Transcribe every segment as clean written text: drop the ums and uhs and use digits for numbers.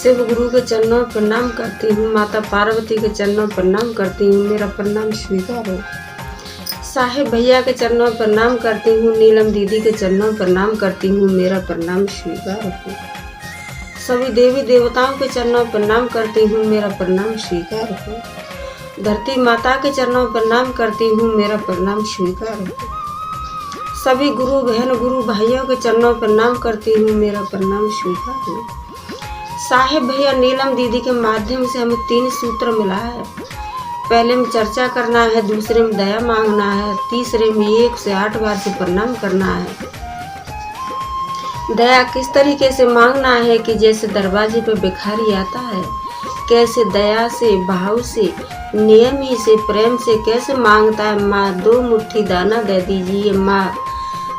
शिव गुरु के चरणों में प्रणाम करती हूँ, माता पार्वती के चरणों में प्रणाम करती हूँ, मेरा प्रणाम स्वीकार हो। साहेब भैया के चरणों में प्रणाम करती हूँ, नीलम दीदी के चरणों में प्रणाम करती हूँ, मेरा प्रणाम स्वीकार हो। सभी देवी देवताओं के चरणों में प्रणाम करती हूँ, मेरा प्रणाम स्वीकार हो। धरती माता के चरणों में प्रणाम करती हूँ, मेरा प्रणाम स्वीकार हो। सभी गुरु बहन गुरु भाइयों के चरणों में प्रणाम करती हूँ, मेरा प्रणाम स्वीकार हो। साहेब भैया नीलम दीदी के माध्यम से हमें 3 सूत्र मिला है। पहले में चर्चा करना है, दूसरे में दया मांगना है, तीसरे में 1 से 8 बार से प्रणाम करना है। दया किस तरीके से मांगना है कि जैसे दरवाजे पे भिखारी आता है, कैसे दया से, भाव से, नियम ही से, प्रेम से कैसे मांगता है। माँ 2 मुट्ठी दाना दे दीजिए, माँ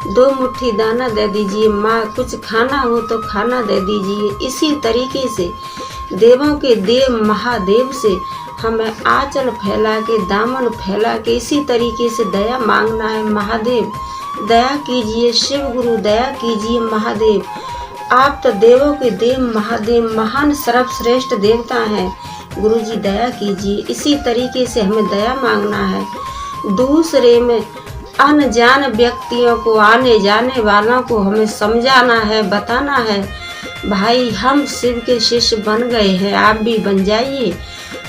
2 मुट्ठी दाना दे दीजिए, माँ कुछ खाना हो तो खाना दे दीजिए। इसी तरीके से देवों के देव महादेव से हमें आंचल फैला के, दामन फैला के इसी तरीके से दया मांगना है। महादेव दया कीजिए, शिव गुरु दया कीजिए, महादेव आप तो देवों के देव महादेव महान सर्वश्रेष्ठ देवता हैं, गुरु जी दया कीजिए। इसी तरीके से हमें दया मांगना है। दूसरे में अनजान व्यक्तियों को, आने जाने वालों को हमें समझाना है, बताना है, भाई हम शिव के शिष्य बन गए हैं, आप भी बन जाइए।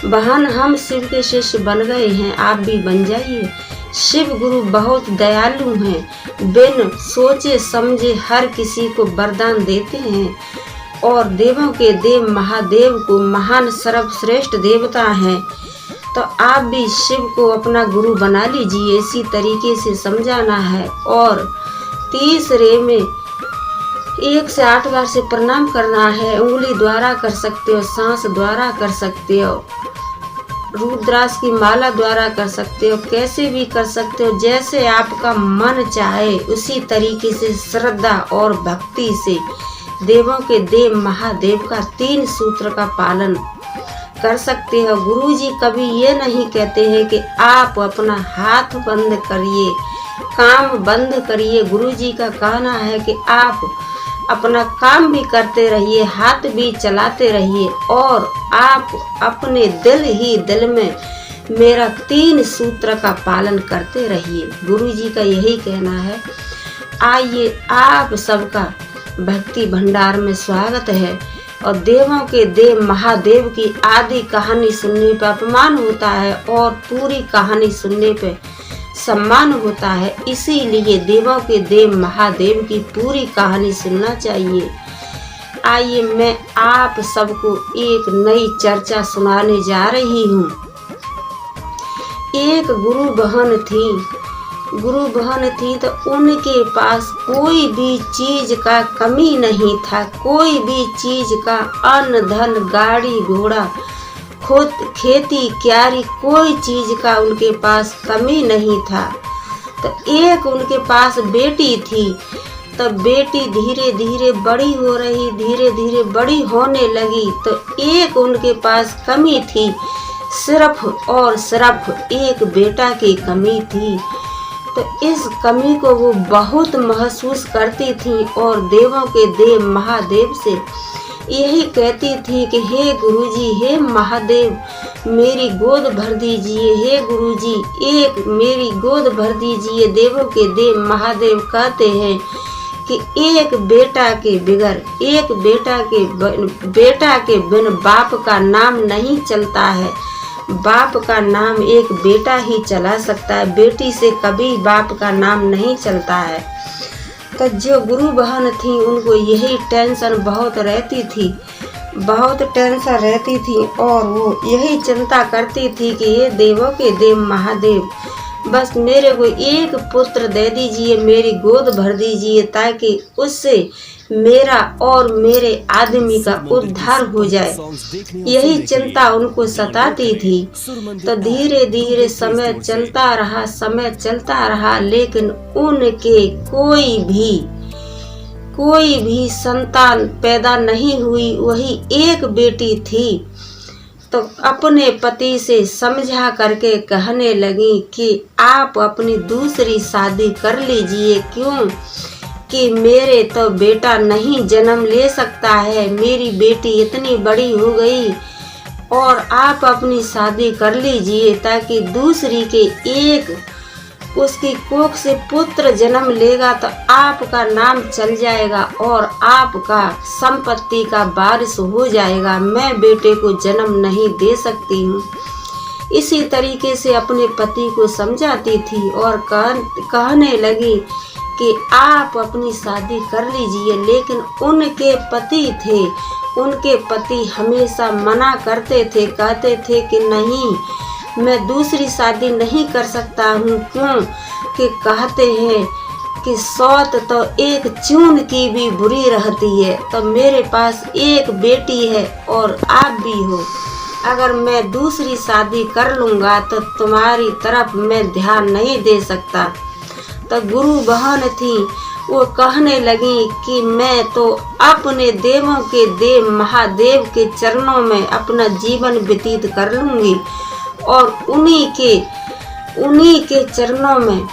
बहन हम शिव के शिष्य बन गए हैं, आप भी बन जाइए। शिव गुरु बहुत दयालु हैं, बिन सोचे समझे हर किसी को वरदान देते हैं और देवों के देव महादेव को महान सर्वश्रेष्ठ देवता हैं। तो आप भी शिव को अपना गुरु बना लीजिए, इसी तरीके से समझाना है। और तीसरे में 1 से 8 बार से प्रणाम करना है। उंगली द्वारा कर सकते हो, सांस द्वारा कर सकते हो, रुद्राक्ष की माला द्वारा कर सकते हो, कैसे भी कर सकते हो, जैसे आपका मन चाहे उसी तरीके से श्रद्धा और भक्ति से देवों के देव महादेव का 3 सूत्र का पालन कर सकते हो। गुरुजी कभी ये नहीं कहते हैं कि आप अपना हाथ बंद करिए, काम बंद करिए। गुरुजी का कहना है कि आप अपना काम भी करते रहिए, हाथ भी चलाते रहिए और आप अपने दिल ही दिल में मेरा 3 सूत्र का पालन करते रहिए। गुरुजी का यही कहना है। आइए आप सबका भक्ति भंडार में स्वागत है। और देवों के देव महादेव की आधी कहानी सुनने पर अपमान होता है और पूरी कहानी सुनने पर सम्मान होता है। इसीलिए देवों के देव महादेव की पूरी कहानी सुनना चाहिए। आइए मैं आप सबको एक नई चर्चा सुनाने जा रही हूँ। एक गुरु बहन थी तो उनके पास कोई भी चीज का कमी नहीं था, कोई भी चीज का अन्न धन गाड़ी घोड़ा खुद खेती क्यारी कोई चीज का उनके पास कमी नहीं था। तो एक उनके पास बेटी थी, तो बेटी धीरे धीरे बड़ी हो रही, धीरे धीरे बड़ी होने लगी। तो एक उनके पास कमी थी, सिर्फ और सिर्फ एक बेटा की कमी थी। तो इस कमी को वो बहुत महसूस करती थी और देवों के देव महादेव से यही कहती थी कि हे गुरुजी, हे महादेव मेरी गोद भर दीजिए, हे गुरुजी एक मेरी गोद भर दीजिए। देवों के देव महादेव कहते हैं कि एक बेटा के बिगर, एक बेटा के बिन बाप का नाम नहीं चलता है। बाप का नाम एक बेटा ही चला सकता है, बेटी से कभी बाप का नाम नहीं चलता है। तो जो गुरु बहन थी उनको यही टेंशन बहुत रहती थी, बहुत टेंशन रहती थी और वो यही चिंता करती थी कि ये देवों के देव महादेव बस मेरे को एक पुत्र दे दीजिए, मेरी गोद भर दीजिए ताकि उससे मेरा और मेरे आदमी का उद्धार हो जाए। यही चिंता उनको सताती थी। तो धीरे धीरे समय चलता रहा, लेकिन उनके कोई भी संतान पैदा नहीं हुई। वही एक बेटी थी। तो अपने पति से समझा करके कहने लगी कि आप अपनी दूसरी शादी कर लीजिए। क्यों कि मेरे तो बेटा नहीं जन्म ले सकता है, मेरी बेटी इतनी बड़ी हो गई और आप अपनी शादी कर लीजिए ताकि दूसरी के एक उसकी कोख से पुत्र जन्म लेगा तो आपका नाम चल जाएगा और आपका संपत्ति का वारिस हो जाएगा। मैं बेटे को जन्म नहीं दे सकती हूँ। इसी तरीके से अपने पति को समझाती थी और कहने लगी कि आप अपनी शादी कर लीजिए। लेकिन उनके पति थे, उनके पति हमेशा मना करते थे, कहते थे कि नहीं, मैं दूसरी शादी नहीं कर सकता हूँ। क्यों कि कहते हैं कि सौत तो एक चून की भी बुरी रहती है। तो मेरे पास एक बेटी है और आप भी हो, अगर मैं दूसरी शादी कर लूँगा तो तुम्हारी तरफ मैं ध्यान नहीं दे सकता। तो गुरु बहन थी, वो कहने लगी कि मैं तो अपने देवों के देव महादेव के चरणों में अपना जीवन व्यतीत कर लूँगी और उन्हीं के चरणों में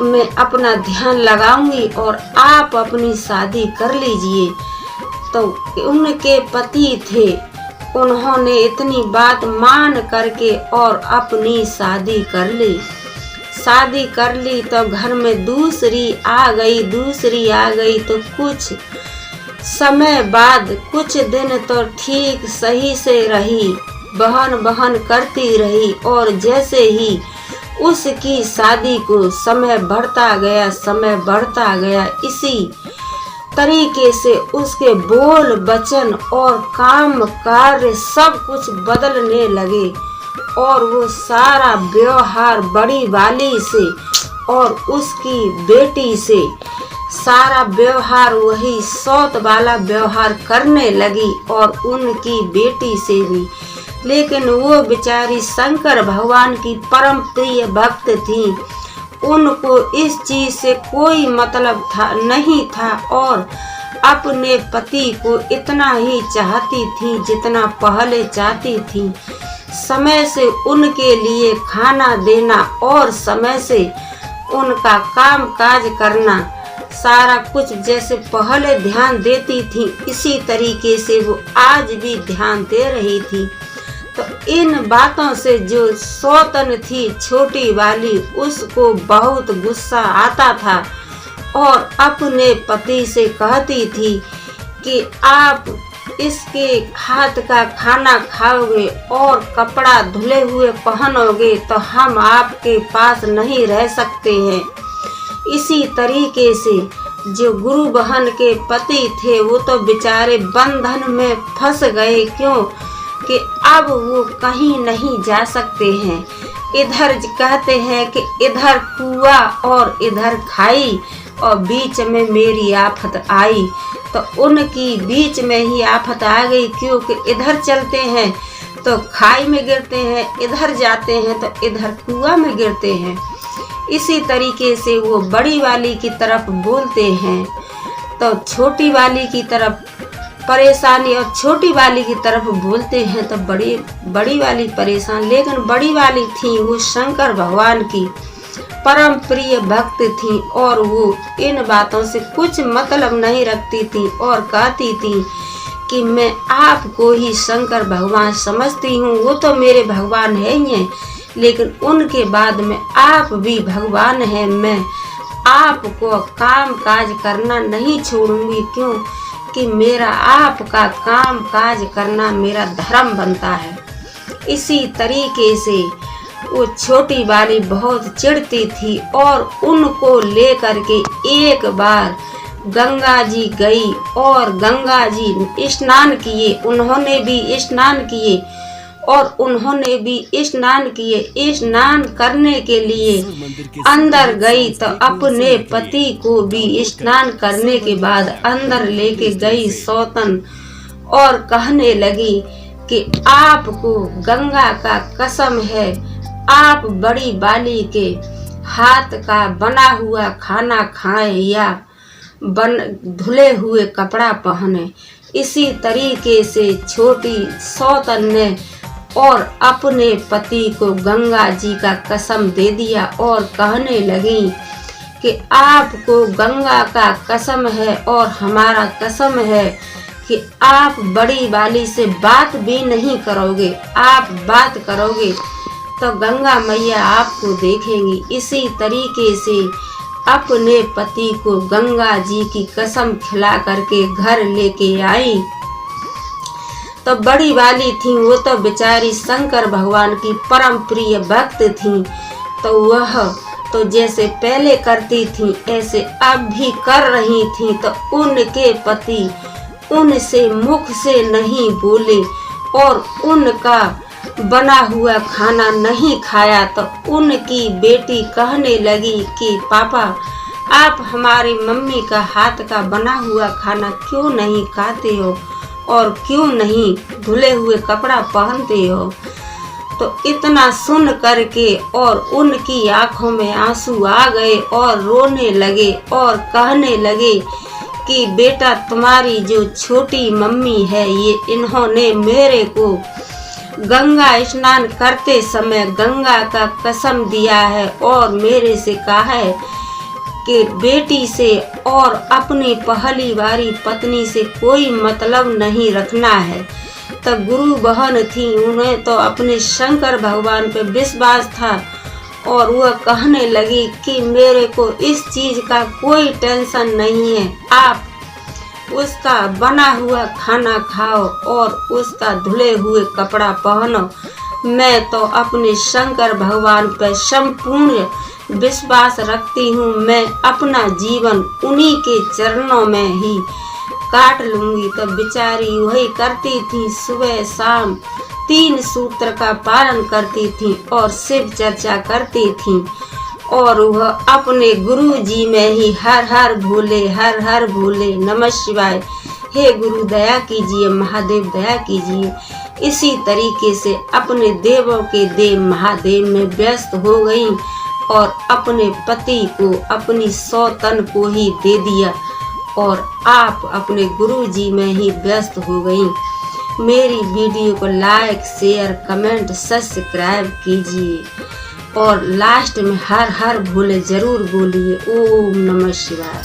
मैं अपना ध्यान लगाऊंगी और आप अपनी शादी कर लीजिए। तो उनके पति थे, उन्होंने इतनी बात मान करके और अपनी शादी कर ली। शादी कर ली तो घर में दूसरी आ गई तो कुछ समय बाद कुछ दिन तो ठीक सही से रही, बहन करती रही और जैसे ही उसकी शादी को समय बढ़ता गया इसी तरीके से उसके बोल वचन और काम कार्य सब कुछ बदलने लगे और वो सारा व्यवहार बड़ी वाली से और उसकी बेटी से सारा व्यवहार वही सौत वाला व्यवहार करने लगी और उनकी बेटी से भी। लेकिन वो बेचारी शंकर भगवान की परम प्रिय भक्त थी, उनको इस चीज से कोई मतलब नहीं था और अपने पति को इतना ही चाहती थी जितना पहले चाहती थी। समय से उनके लिए खाना देना और समय से उनका काम काज करना, सारा कुछ जैसे पहले ध्यान देती थी इसी तरीके से वो आज भी ध्यान दे रही थी। तो इन बातों से जो सौतन थी छोटी वाली, उसको बहुत गुस्सा आता था और अपने पति से कहती थी कि आप इसके हाथ का खाना खाओगे और कपड़ा धुले हुए पहनोगे तो हम आपके पास नहीं रह सकते हैं। इसी तरीके से जो गुरु बहन के पति थे वो तो बेचारे बंधन में फंस गए, क्यों कि अब वो कहीं नहीं जा सकते हैं। इधर कहते हैं कि इधर कुआं और इधर खाई और बीच में मेरी आफत आई, तो उनकी बीच में ही आफत आ गई, क्योंकि इधर चलते हैं तो खाई में गिरते हैं, इधर जाते हैं तो इधर कुआं में गिरते हैं। इसी तरीके से वो बड़ी वाली की तरफ बोलते हैं तो छोटी वाली की तरफ परेशानी और छोटी वाली की तरफ बोलते हैं तो बड़ी वाली परेशान। लेकिन बड़ी वाली थी वो शंकर भगवान की परम प्रिय भक्त थी और वो इन बातों से कुछ मतलब नहीं रखती थी और कहती थी कि मैं आपको ही शंकर भगवान समझती हूँ, वो तो मेरे भगवान है ही हैं, लेकिन उनके बाद में आप भी भगवान हैं। मैं आपको काम काज करना नहीं छोड़ूंगी, क्यों कि मेरा आपका काम काज करना मेरा धर्म बनता है। इसी तरीके से वो छोटी वाली बहुत चिढ़ती थी और उनको लेकर के एक बार गंगा जी गई और गंगा जी स्नान किए, उन्होंने भी स्नान किए और उन्होंने भी स्नान किए। स्नान करने के लिए अंदर गई तो अपने पति को भी स्नान करने के बाद अंदर लेके गई सौतन और कहने लगी कि आपको गंगा का कसम है, आप बड़ी बाली के हाथ का बना हुआ खाना खाएं या धुले हुए कपड़ा पहने। इसी तरीके से छोटी सौतन ने और अपने पति को गंगा जी का कसम दे दिया और कहने लगी कि आपको गंगा का कसम है और हमारा कसम है कि आप बड़ी वाली से बात भी नहीं करोगे। आप बात करोगे तो गंगा मैया आपको देखेंगी। इसी तरीके से अपने पति को गंगा जी की कसम खिला करके घर लेके आई। तो बड़ी वाली थी, वो तो बेचारी शंकर भगवान की परम प्रिय भक्त थी। तो वह तो जैसे पहले करती थी ऐसे अब भी कर रही थी। तो उनके पति उनसे मुख से नहीं बोले और उनका बना हुआ खाना नहीं खाया। तो उनकी बेटी कहने लगी कि पापा, आप हमारी मम्मी का हाथ का बना हुआ खाना क्यों नहीं खाते हो और क्यों नहीं धुले हुए कपड़ा पहनते हो। तो इतना सुन करके और उनकी आंखों में आंसू आ गए और रोने लगे और कहने लगे कि बेटा, तुम्हारी जो छोटी मम्मी है ये इन्होंने मेरे को गंगा स्नान करते समय गंगा का कसम दिया है और मेरे से कहा है कि बेटी से और अपनी पहली बारी पत्नी से कोई मतलब नहीं रखना है। तो गुरु बहन थी, उन्हें तो अपने शंकर भगवान पे विश्वास था और वह कहने लगी कि मेरे को इस चीज का कोई टेंशन नहीं है। आप उसका बना हुआ खाना खाओ और उसका धुले हुए कपड़ा पहनो। मैं तो अपने शंकर भगवान पर संपूर्ण विश्वास रखती हूँ। मैं अपना जीवन उन्हीं के चरणों में ही काट लूंगी। तो बेचारी वही करती थी, सुबह शाम 3 सूत्र का पालन करती थी और शिव चर्चा करती थी और वह अपने गुरु जी में ही हर हर भोले नमः शिवाय, हे गुरु दया कीजिए, महादेव दया कीजिए। इसी तरीके से अपने देवों के देव महादेव में व्यस्त हो गई और अपने पति को अपनी सौतन को ही दे दिया और आप अपने गुरु जी में ही व्यस्त हो गई। मेरी वीडियो को लाइक शेयर कमेंट सब्सक्राइब कीजिए और लास्ट में हर हर भोले जरूर बोलिए। ओम नमः शिवाय।